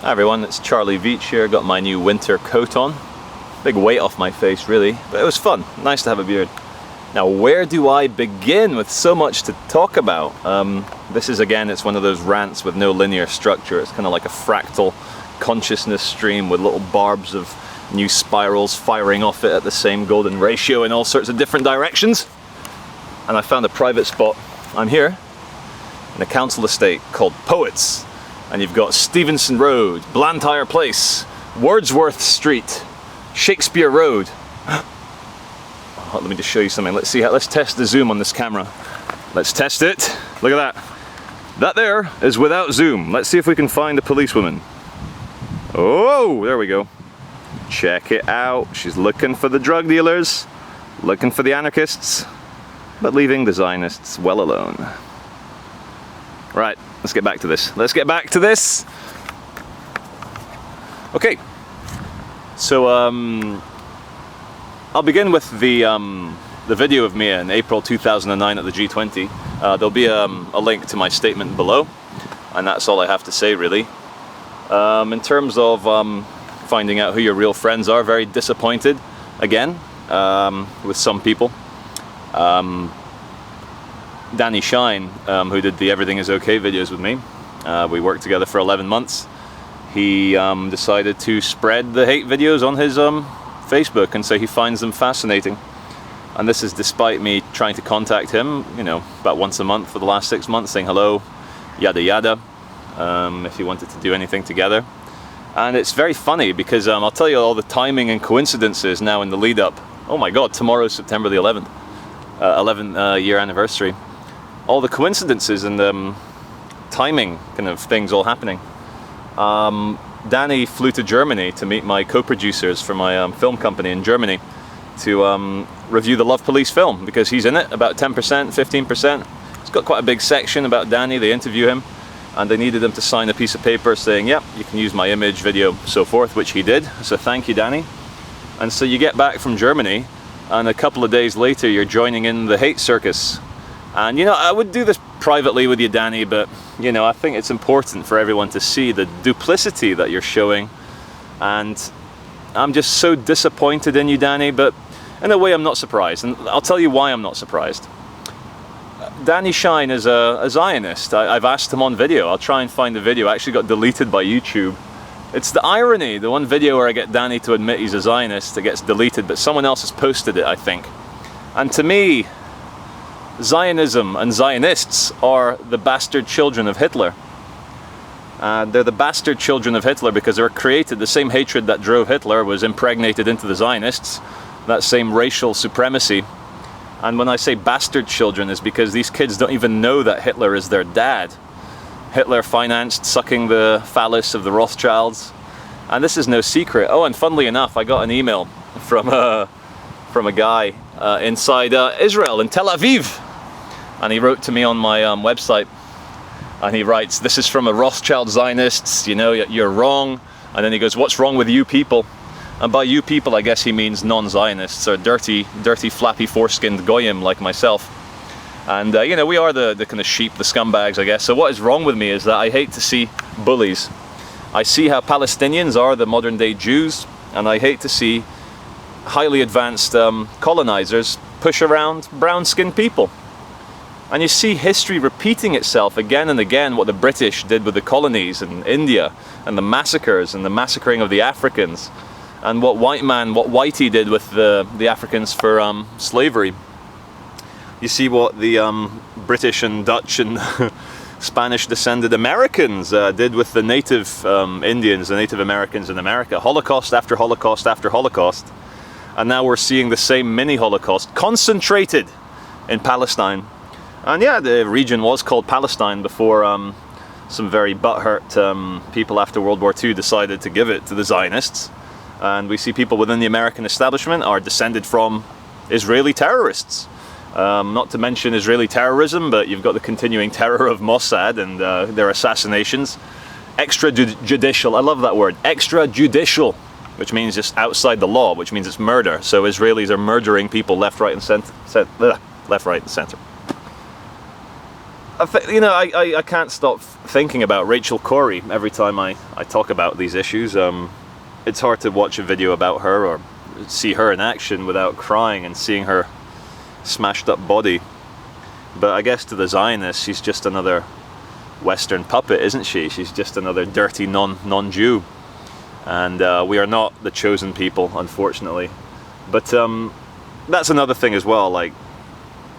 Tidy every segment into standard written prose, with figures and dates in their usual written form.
Hi everyone, it's Charlie Veach here. Got my new winter coat on. Big weight off my face really, but it was fun. Nice to have a beard. Now where do I begin with so much to talk about? This is again, it's one of those rants with no linear structure. It's kind of like a fractal consciousness stream with little barbs of new spirals firing off it at the same golden ratio in all sorts of different directions. And I found a private spot. I'm here in a council estate called Poets. And you've got Stevenson Road, Blantyre Place, Wordsworth Street, Shakespeare Road. Oh, let me just show you something. Let's test the zoom on this camera. Let's test it. Look at that. That there is without zoom. Let's see if we can find a policewoman. Oh, there we go. Check it out. She's looking for the drug dealers, looking for the anarchists, but leaving the Zionists well alone. Right, let's get back to this. Okay, so I'll begin with the video of me in April 2009 at the G20. There'll be a link to my statement below, and that's all I have to say really. In terms of finding out who your real friends are, very disappointed again with some people. Danny Shine, who did the Everything Is Okay videos with me, we worked together for 11 months. He decided to spread the hate videos on his Facebook and say he finds them fascinating. And this is despite me trying to contact him, you know, about once a month for the last 6 months, saying hello, yada yada, if he wanted to do anything together. And it's very funny because I'll tell you all the timing and coincidences now in the lead up. Oh my god, tomorrow's September the 11th, 11th year anniversary. All the coincidences and timing kind of things all happening. Danny flew to Germany to meet my co-producers for my film company in Germany to review the Love Police film, because he's in it, about 10%, 15%. It's got quite a big section about Danny. They interview him and they needed him to sign a piece of paper saying, yep, you can use my image, video, so forth, which he did. So thank you, Danny. And so you get back from Germany and a couple of days later you're joining in the hate circus. And you know, I would do this privately with you, Danny, but you know, I think it's important for everyone to see the duplicity that you're showing. And I'm just so disappointed in you, Danny, but in a way I'm not surprised. And I'll tell you why I'm not surprised. Danny Shine is a Zionist. I've asked him on video. I'll try and find the video. It actually got deleted by YouTube. It's the irony. The one video where I get Danny to admit he's a Zionist, it gets deleted, but someone else has posted it, I think. And to me, Zionism and Zionists are the bastard children of Hitler. They're the bastard children of Hitler because they were created, the same hatred that drove Hitler was impregnated into the Zionists, that same racial supremacy. And when I say bastard children, is because these kids don't even know that Hitler is their dad. Hitler financed sucking the phallus of the Rothschilds, and this is no secret. Oh, and funnily enough, I got an email from a guy inside Israel, in Tel Aviv. And he wrote to me on my website, and he writes, this is from a Rothschild Zionists, you know, you're wrong. And then he goes, what's wrong with you people? And by you people, I guess he means non-Zionists, or dirty, flappy, foreskinned goyim like myself. And you know, we are the kind of sheep, the scumbags, I guess. So what is wrong with me is that I hate to see bullies. I see how Palestinians are the modern day Jews, and I hate to see highly advanced colonizers push around brown-skinned people. And you see history repeating itself again and again, what the British did with the colonies in India, and the massacres and the massacring of the Africans, and what Whitey did with the Africans for slavery. You see what the British and Dutch and Spanish descended Americans did with the native Indians, the Native Americans in America. Holocaust after Holocaust after Holocaust. And now we're seeing the same mini Holocaust concentrated in Palestine. And yeah, the region was called Palestine before some very butthurt people after World War II decided to give it to the Zionists. And we see people within the American establishment are descended from Israeli terrorists. Not to mention Israeli terrorism, but you've got the continuing terror of Mossad and their assassinations. Extrajudicial, I love that word, extrajudicial, which means just outside the law, which means it's murder. So Israelis are murdering people left, right and center. Left, right and center. I can't stop thinking about Rachel Corrie every time I talk about these issues. It's hard to watch a video about her or see her in action without crying and seeing her smashed up body. But I guess to the Zionists, she's just another Western puppet, isn't she? She's just another dirty non-Jew. And we are not the chosen people, unfortunately. But that's another thing as well. Like,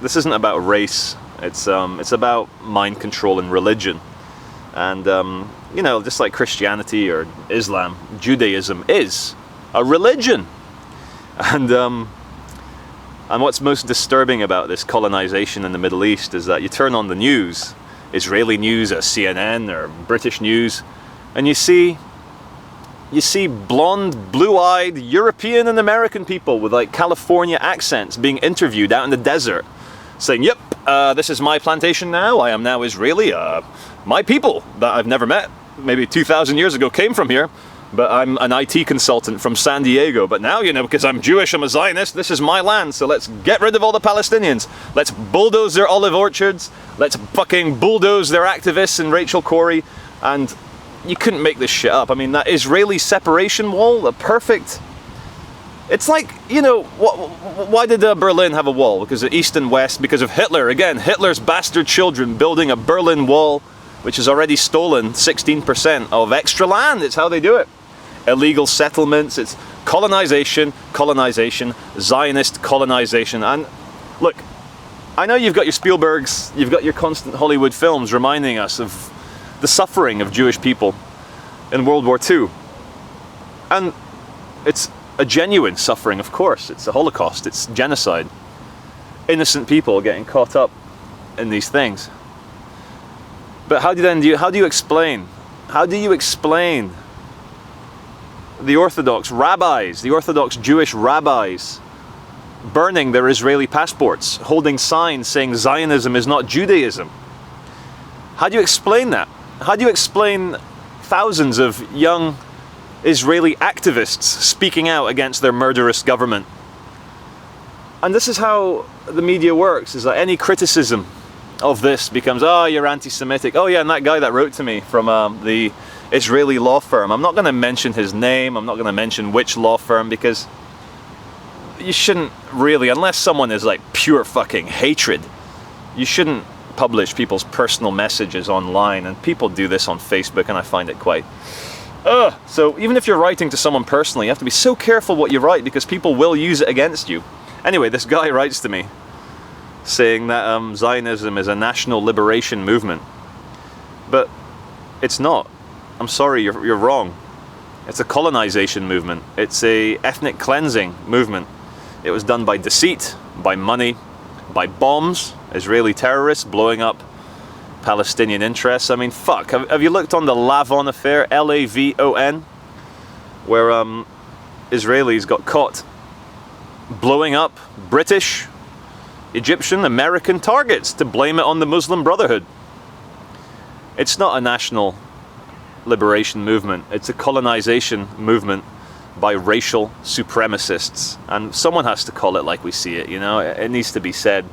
this isn't about race. It's about mind control and religion. And just like Christianity or Islam, Judaism is a religion. And what's most disturbing about this colonization in the Middle East is that you turn on the news, Israeli news or CNN or British news, and you see blonde, blue-eyed European and American people with like California accents being interviewed out in the desert, saying, "Yep, this is my plantation now. I am now Israeli. My people that I've never met, maybe 2,000 years ago, came from here. But I'm an IT consultant from San Diego. But now, because I'm Jewish, I'm a Zionist, this is my land. So let's get rid of all the Palestinians. Let's bulldoze their olive orchards. Let's fucking bulldoze their activists and Rachel Corrie." And you couldn't make this shit up. I mean, that Israeli separation wall, the perfect... It's like, why did Berlin have a wall? Because of East and West, because of Hitler. Again, Hitler's bastard children building a Berlin Wall, which has already stolen 16% of extra land. It's how they do it. Illegal settlements, it's colonization, Zionist colonization. And look, I know you've got your Spielbergs, you've got your constant Hollywood films reminding us of the suffering of Jewish people in World War II. And it's a genuine suffering, of course. It's a Holocaust, it's genocide. Innocent people getting caught up in these things. But how do you explain the Orthodox rabbis, the Orthodox Jewish rabbis, burning their Israeli passports, holding signs saying Zionism is not Judaism? How do you explain that? How do you explain thousands of young Israeli activists speaking out against their murderous government? And this is how the media works, is that any criticism of this becomes, "Oh, you're anti-Semitic. Oh yeah, and that guy that wrote to me from the Israeli law firm." I'm not going to mention his name, I'm not going to mention which law firm, because you shouldn't really, unless someone is like pure fucking hatred, you shouldn't publish people's personal messages online, and people do this on Facebook, and I find it quite... So even if you're writing to someone personally, you have to be so careful what you write, because people will use it against you. Anyway, this guy writes to me, saying that Zionism is a national liberation movement. But it's not. I'm sorry, you're wrong. It's a colonization movement. It's a ethnic cleansing movement. It was done by deceit, by money, by bombs, Israeli terrorists blowing up Palestinian interests. I mean, fuck. Have you looked on the Lavon affair, Lavon, where Israelis got caught blowing up British, Egyptian, American targets to blame it on the Muslim Brotherhood? It's not a national liberation movement. It's a colonization movement by racial supremacists. And someone has to call it like we see it, It needs to be said.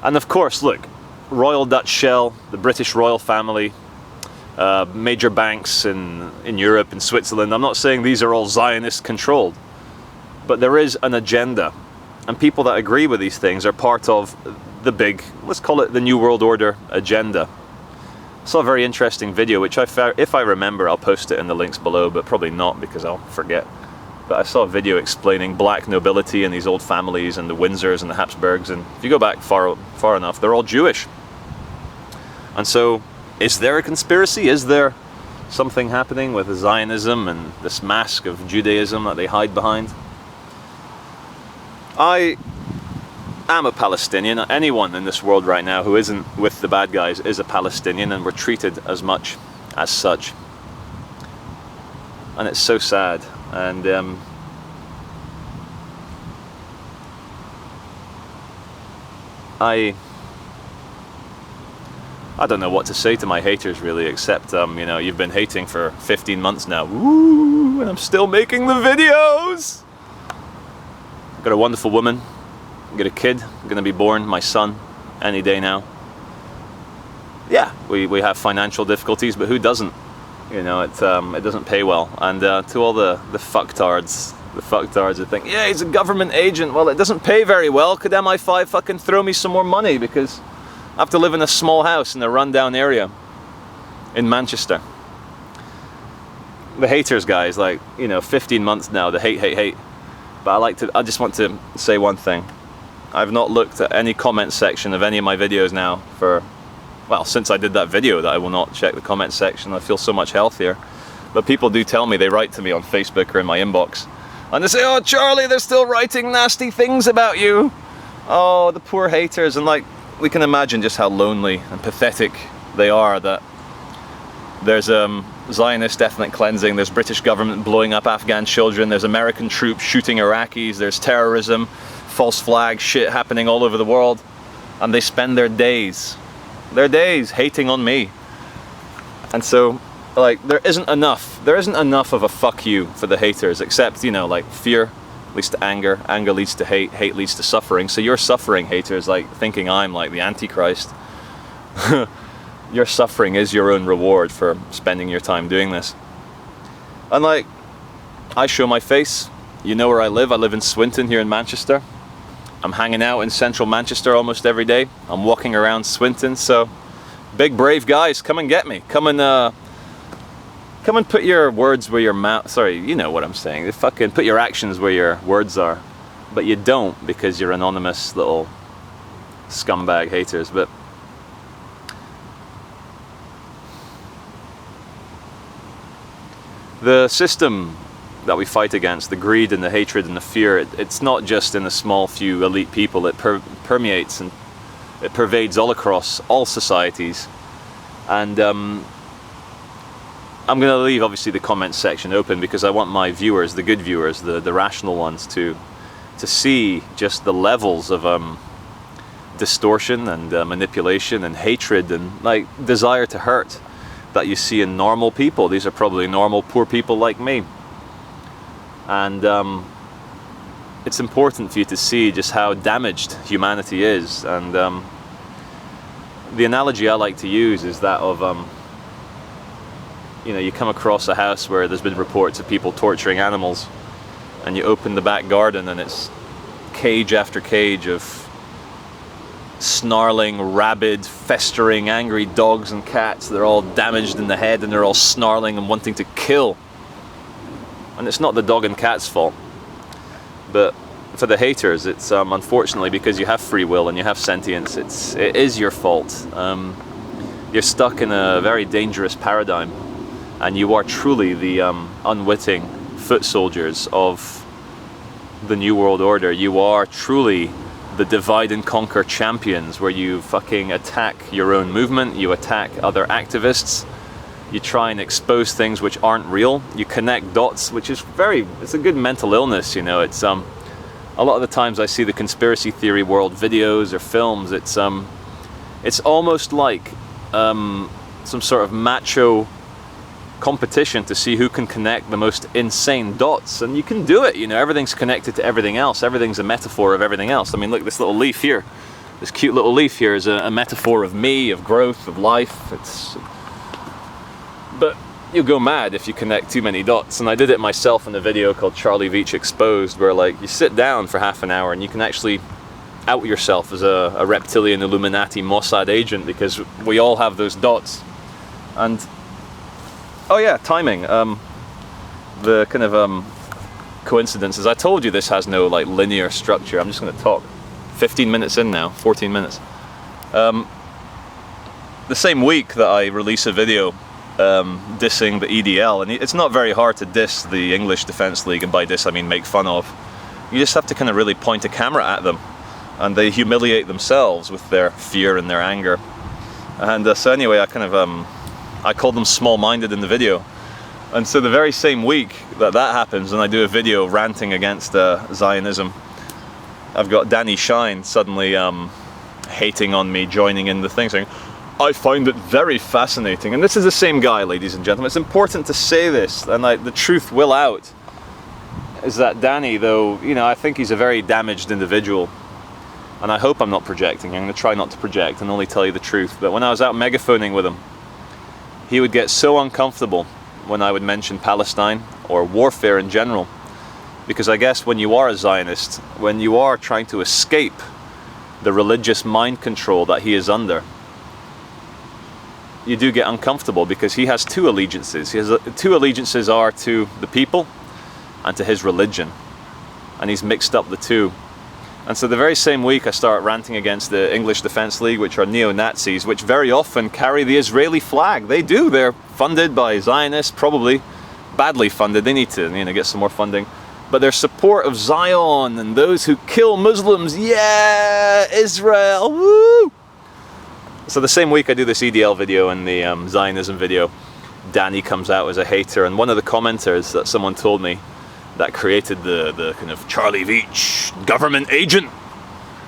And of course, look, Royal Dutch Shell, the British royal family, major banks in Europe and Switzerland, I'm not saying these are all Zionist controlled, but there is an agenda. And people that agree with these things are part of the big, let's call it the New World Order agenda. I saw a very interesting video, which if I remember, I'll post it in the links below, but probably not because I'll forget. But I saw a video explaining black nobility and these old families and the Windsors and the Habsburgs, and if you go back far enough, they're all Jewish. And so, is there a conspiracy? Is there something happening with Zionism and this mask of Judaism that they hide behind? I am a Palestinian. Anyone in this world right now who isn't with the bad guys is a Palestinian, and we're treated as much as such. And it's so sad. And I don't know what to say to my haters really, except you've been hating for 15 months now. Woo! And I'm still making the videos. I've got a wonderful woman. I've got a kid, going to be born, my son, any day now. yeah, we have financial difficulties, but who doesn't? You know, it doesn't pay well. And to all the fucktards who think, yeah, he's a government agent. Well, it doesn't pay very well. Could MI5 fucking throw me some more money, because I have to live in a small house in a rundown area in Manchester. The haters, guys, like, you know, 15 months now, the hate. But I just want to say one thing. I've not looked at any comment section of any of my videos now for, well, since I did that video that I will not check the comment section. I feel so much healthier. But people do tell me, they write to me on Facebook or in my inbox, and they say, oh, Charlie, they're still writing nasty things about you. Oh, the poor haters. And like, we can imagine just how lonely and pathetic they are, that there's Zionist ethnic cleansing, there's British government blowing up Afghan children, there's American troops shooting Iraqis, there's terrorism, false flag shit happening all over the world, and they spend their days hating on me. And so, like, there isn't enough of a fuck you for the haters, except, you know, like, fear leads to anger, anger leads to hate, hate leads to suffering. So you're suffering, haters, like thinking I'm like the Antichrist. Your suffering is your own reward for spending your time doing this. And like, I show my face. You know where I live in Swinton here in Manchester. I'm hanging out in central Manchester almost every day. I'm walking around Swinton, so big brave guys, come and get me. Come and put your words where your mouth, sorry, you know what I'm saying. Fucking put your actions where your words are. But you don't, because you're anonymous little scumbag haters. But the system that we fight against, the greed and the hatred and the fear, it's not just in a small few elite people. It permeates and it pervades all across all societies. And I'm going to leave obviously the comments section open, because I want my viewers, the good viewers, the rational ones, to see just the levels of distortion and manipulation and hatred and like desire to hurt that you see in normal people. These are probably normal poor people like me. And it's important for you to see just how damaged humanity is. And the analogy I like to use is that of you know, you come across a house where there's been reports of people torturing animals, and you open the back garden and it's cage after cage of snarling, rabid, festering, angry dogs and cats. They're all damaged in the head and they're all snarling and wanting to kill. And it's not the dog and cat's fault. But for the haters, it's unfortunately, because you have free will and you have sentience, it is your fault. You're stuck in a very dangerous paradigm, and you are truly the unwitting foot soldiers of the New World Order. You are truly the divide and conquer champions, where you fucking attack your own movement, you attack other activists, you try and expose things which aren't real, you connect dots, which is it's a good mental illness, you know. It's a lot of the times I see the conspiracy theory world videos or films, it's almost like some sort of macho competition to see who can connect the most insane dots. And you can do it, you know. Everything's connected to everything else. Everything's a metaphor of everything else. I mean, look, this little leaf here, this cute little leaf here is a metaphor of me, of growth, of life. But you'll go mad if you connect too many dots. And I did it myself in a video called Charlie Veitch Exposed, where like you sit down for half an hour and you can actually out yourself as a reptilian Illuminati Mossad agent, because we all have those dots. And oh yeah, timing. The kind of coincidences. I told you this has no like linear structure. I'm just going to talk. 15 minutes in now, 14 minutes. The same week that I release a video dissing the EDL, and it's not very hard to diss the English Defence League, and by diss I mean make fun of. You just have to kind of really point a camera at them, and they humiliate themselves with their fear and their anger. And so anyway, I called them small-minded in the video. And so the very same week that happens, and I do a video ranting against Zionism, I've got Danny Shine suddenly hating on me, joining in the thing, saying, I find it very fascinating. And this is the same guy, ladies and gentlemen. It's important to say this, and the truth will out, is that Danny, though, you know, I think he's a very damaged individual. and I hope I'm not projecting. I'm going to try not to project and only tell you the truth. But when I was out megaphoning with him, he would get so uncomfortable when I would mention Palestine or warfare in general. Because I guess when you are a Zionist, when you are trying to escape the religious mind control that he is under, you do get uncomfortable, because he has two allegiances. Two allegiances are to the people and to his religion. And he's mixed up the two. And so the very same week I start ranting against the English Defence League, which are neo-Nazis, which very often carry the Israeli flag. They do. They're funded by Zionists, probably badly funded. They need to, get some more funding. But their support of Zion and those who kill Muslims, yeah, Israel, woo! So the same week I do this EDL video and the Zionism video, Danny comes out as a hater, and one of the commenters that someone told me that created the kind of Charlie Veitch government agent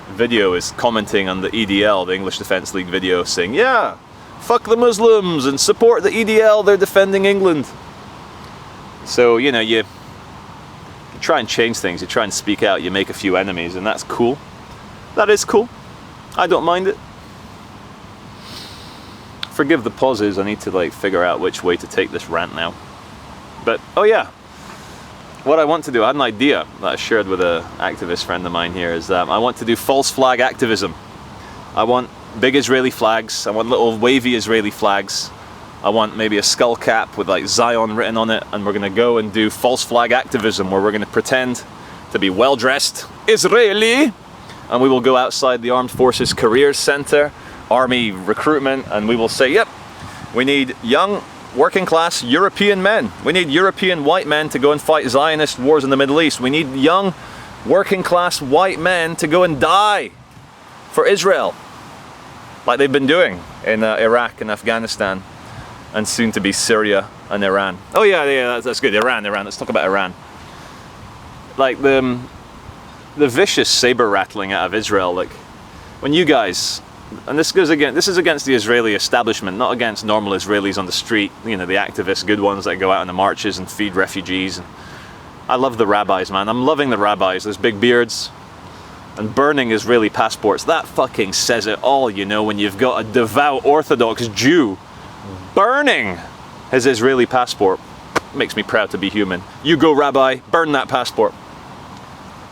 video is commenting on the EDL, the English Defence League video, saying, yeah, fuck the Muslims and support the EDL, they're defending England. So, you try and change things, you try and speak out, you make a few enemies, and that's cool. That is cool. I don't mind it. Forgive the pauses, I need to figure out which way to take this rant now. But, oh yeah, what I want to do, I had an idea that I shared with an activist friend of mine here, is that I want to do false flag activism. I want big Israeli flags, I want little wavy Israeli flags, I want maybe a skull cap with Zion written on it, and we're going to go and do false flag activism where we're going to pretend to be well-dressed Israeli, and we will go outside the Armed Forces Careers Center, Army recruitment, and we will say, yep, we need young working class European men. We need European white men to go and fight Zionist wars in the Middle East. We need young working class white men to go and die for Israel, like they've been doing in Iraq and Afghanistan, and soon to be Syria and Iran. Oh yeah, that's good. Iran. Let's talk about Iran. Like the vicious saber rattling out of Israel. When you guys, and this is against the Israeli establishment, not against normal Israelis on the street. The activists, good ones that go out in the marches and feed refugees. I love the rabbis, man. I'm loving the rabbis. Those big beards and burning Israeli passports. That fucking says it all. When you've got a devout Orthodox Jew burning his Israeli passport, makes me proud to be human. You go, Rabbi, burn that passport.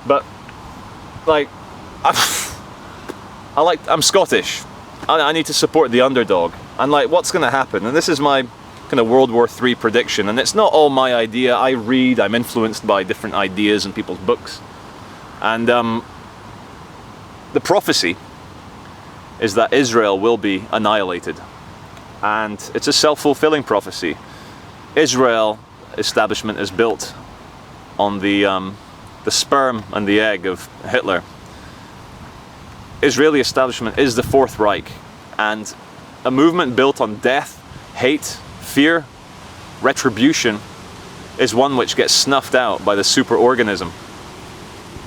But I'm Scottish. I need to support the underdog. And what's going to happen? And this is my kind of World War III prediction. And it's not all my idea. I'm influenced by different ideas in people's books. And the prophecy is that Israel will be annihilated. And it's a self-fulfilling prophecy. Israel establishment is built on the sperm and the egg of Hitler. Israeli establishment is the Fourth Reich, and a movement built on death, hate, fear, retribution is one which gets snuffed out by the superorganism.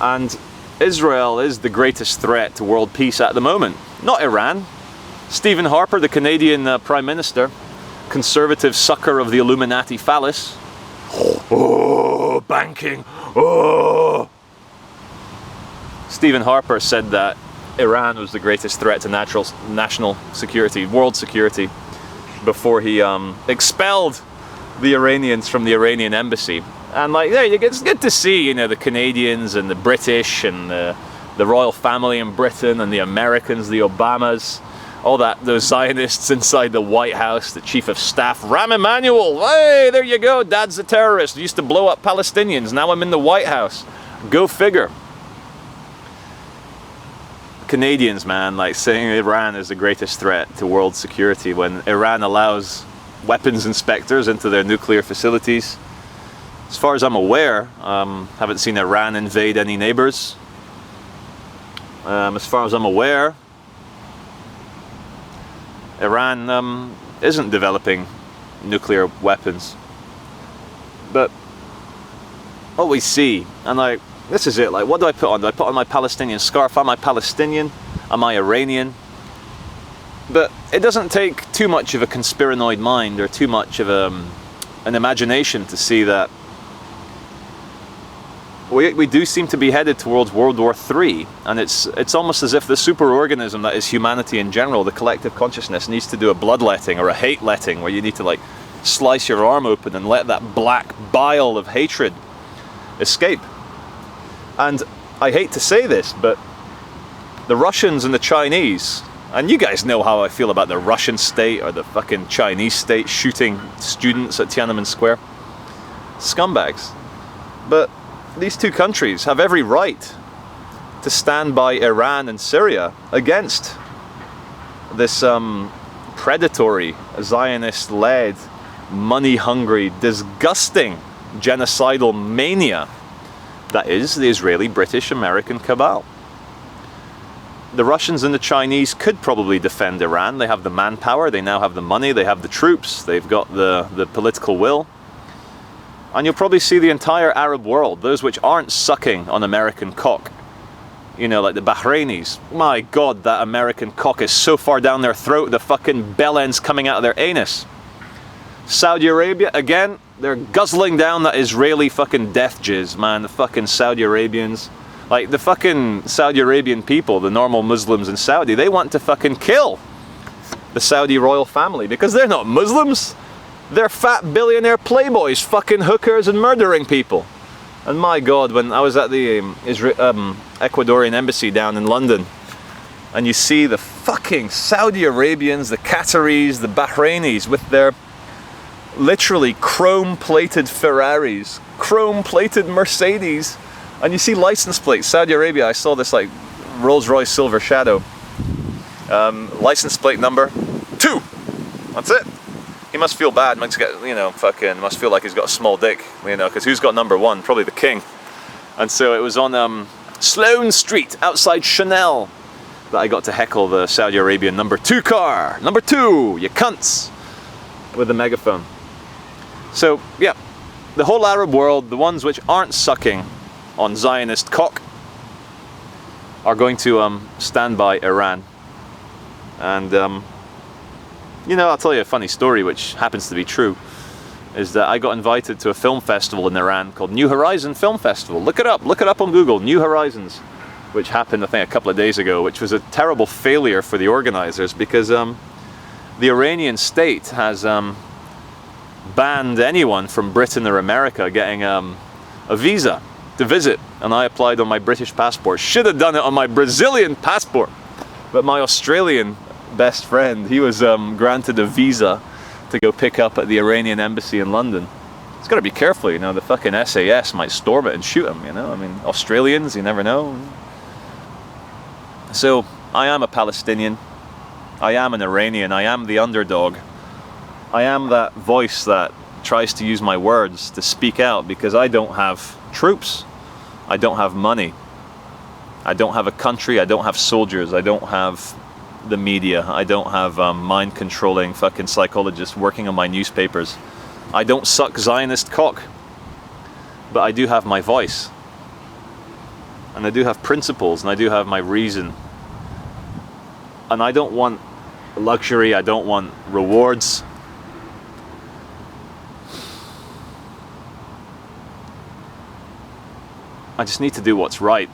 And Israel is the greatest threat to world peace at the moment, not Iran. Stephen Harper, the Canadian Prime Minister, conservative sucker of the Illuminati phallus. Oh, banking, oh. Stephen Harper said that Iran was the greatest threat to national security, world security, before he expelled the Iranians from the Iranian embassy. And it's good to see, the Canadians and the British and the royal family in Britain and the Americans, the Obamas, all those Zionists inside the White House, the Chief of Staff, Rahm Emanuel, hey, there you go, Dad's a terrorist, used to blow up Palestinians, now I'm in the White House. Go figure. Canadians, man, saying Iran is the greatest threat to world security when Iran allows weapons inspectors into their nuclear facilities. As far as I'm aware, haven't seen Iran invade any neighbors. As far as I'm aware, Iran isn't developing nuclear weapons. But what we see, and this is it, what do I put on? Do I put on my Palestinian scarf? Am I Palestinian? Am I Iranian? But it doesn't take too much of a conspiranoid mind or too much of an imagination to see that we do seem to be headed towards World War III, and it's almost as if the superorganism that is humanity in general, the collective consciousness, needs to do a bloodletting or a hate-letting, where you need to like slice your arm open and let that black bile of hatred escape. And I hate to say this, but the Russians and the Chinese, and you guys know how I feel about the Russian state or the fucking Chinese state shooting students at Tiananmen Square. Scumbags. But these two countries have every right to stand by Iran and Syria against this predatory, Zionist-led, money-hungry, disgusting genocidal mania that is the Israeli, British, American cabal. The Russians and the Chinese could probably defend Iran. They have the manpower, they now have the money, they have the troops, they've got the political will. And you'll probably see the entire Arab world, those which aren't sucking on American cock. You know, like the Bahrainis. My God, that American cock is so far down their throat, the fucking bell end's coming out of their anus. Saudi Arabia, again, they're guzzling down that Israeli fucking death jizz, man. The fucking Saudi Arabians. Like, the fucking Saudi Arabian people, the normal Muslims in Saudi, they want to fucking kill the Saudi royal family because they're not Muslims. They're fat billionaire playboys, fucking hookers and murdering people. And my God, when I was at the Ecuadorian embassy down in London, and you see the fucking Saudi Arabians, the Qataris, the Bahrainis with their literally chrome-plated Ferraris, chrome-plated Mercedes, and you see license plates. Saudi Arabia, I saw this like Rolls-Royce Silver Shadow. License plate number 2. That's it. He must feel bad, must get, you know, fucking, must feel like he's got a small dick, you know, because who's got number 1? Probably the king. And so it was on Sloane Street, outside Chanel, that I got to heckle the Saudi Arabian number 2 car. Number 2, you cunts, with the megaphone. So, yeah, the whole Arab world, the ones which aren't sucking on Zionist cock, are going to stand by Iran. And, you know, I'll tell you a funny story which happens to be true, is that I got invited to a film festival in Iran called New Horizon Film Festival. Look it up on Google, New Horizons, which happened I think a couple of days ago, which was a terrible failure for the organizers because the Iranian state has banned anyone from Britain or America getting a visa to visit, and I applied on my British passport. Should have done it on my Brazilian passport, but my Australian best friend, he was granted a visa to go pick up at the Iranian embassy in London. He's got to be careful, you know, the fucking SAS might storm it and shoot him, you know, I mean, Australians, you never know. So, I am a Palestinian, I am an Iranian, I am the underdog, I am that voice that tries to use my words to speak out because I don't have troops, I don't have money, I don't have a country, I don't have soldiers, I don't have the media, I don't have mind-controlling fucking psychologists working on my newspapers. I don't suck Zionist cock, but I do have my voice, and I do have principles, and I do have my reason, and I don't want luxury, I don't want rewards. I just need to do what's right,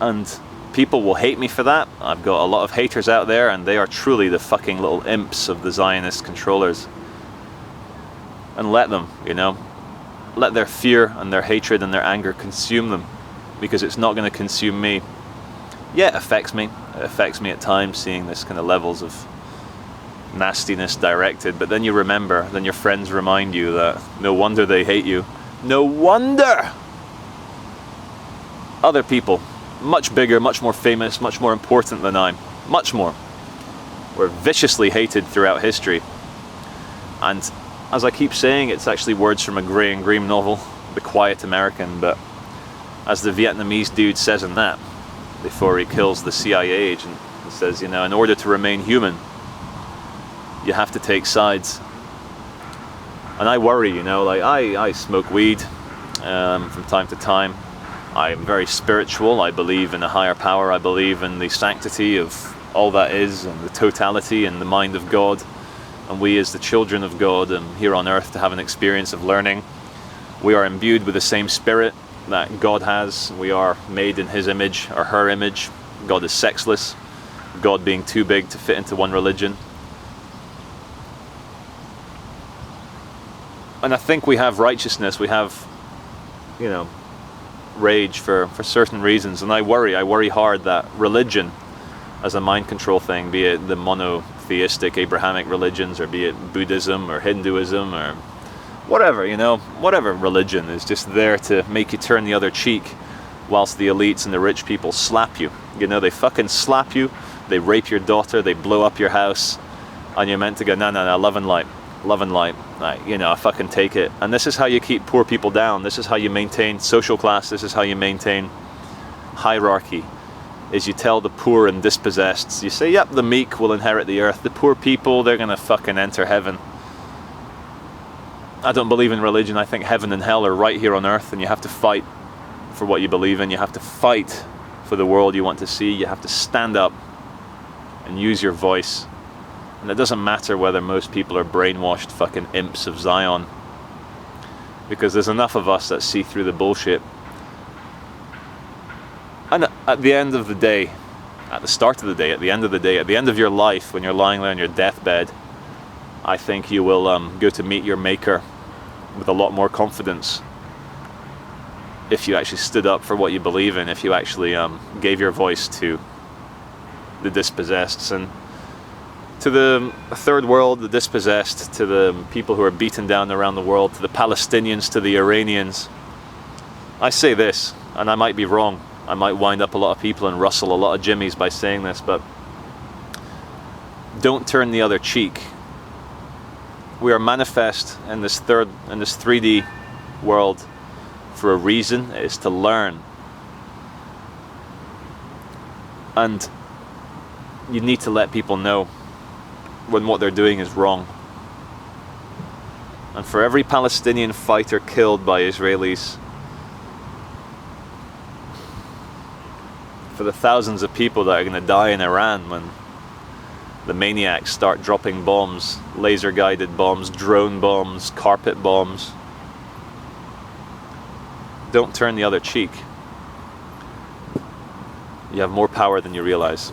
and people will hate me for that. I've got a lot of haters out there, and they are truly the fucking little imps of the Zionist controllers. And let them, you know, let their fear and their hatred and their anger consume them, because it's not going to consume me. Yeah, it affects me. It affects me at times, seeing this kind of levels of nastiness directed, but then you remember, then your friends remind you that no wonder they hate you. No wonder! Other people, much bigger, much more famous, much more important than I, much more, were viciously hated throughout history. And as I keep saying, it's actually words from a Graham Greene novel, The Quiet American, but as the Vietnamese dude says in that, before he kills the CIA agent, he says, you know, in order to remain human, you have to take sides. And I worry, you know, like I smoke weed from time to time. I'm very spiritual, I believe in a higher power, I believe in the sanctity of all that is, and the totality and the mind of God. And we as the children of God and here on earth to have an experience of learning, we are imbued with the same spirit, that God has. We are made in his image or her image. God is sexless. God being too big to fit into one religion. And I think we have righteousness, we have, you know, rage for certain reasons. And I worry hard that religion as a mind control thing, be it the monotheistic Abrahamic religions, or be it Buddhism or Hinduism or whatever, you know, whatever religion is just there to make you turn the other cheek, whilst the elites and the rich people slap you. You know, they fucking slap you, they rape your daughter, they blow up your house, and you're meant to go, no, love and light. Love and light, you know, I fucking take it. And this is how you keep poor people down. This is how you maintain social class. This is how you maintain hierarchy, is you tell the poor and dispossessed, you say, yep, the meek will inherit the earth. The poor people, they're gonna fucking enter heaven. I don't believe in religion. I think heaven and hell are right here on earth, and you have to fight for what you believe in. You have to fight for the world you want to see. You have to stand up and use your voice. And it doesn't matter whether most people are brainwashed fucking imps of Zion, because there's enough of us that see through the bullshit. And at the end of the day, at the start of the day, at the end of the day, at the end of your life, when you're lying there on your deathbed, I think you will go to meet your maker with a lot more confidence if you actually stood up for what you believe in, if you actually gave your voice to the dispossessed, and to the third world, the dispossessed, to the people who are beaten down around the world, to the Palestinians, to the Iranians. I say this, and I might be wrong. I might wind up a lot of people and rustle a lot of jimmies by saying this, but don't turn the other cheek. We are manifest in this 3D world for a reason. It is to learn. And you need to let people know when what they're doing is wrong. And for every Palestinian fighter killed by Israelis, for the thousands of people that are going to die in Iran when the maniacs start dropping bombs, laser-guided bombs, drone bombs, carpet bombs, don't turn the other cheek. You have more power than you realize.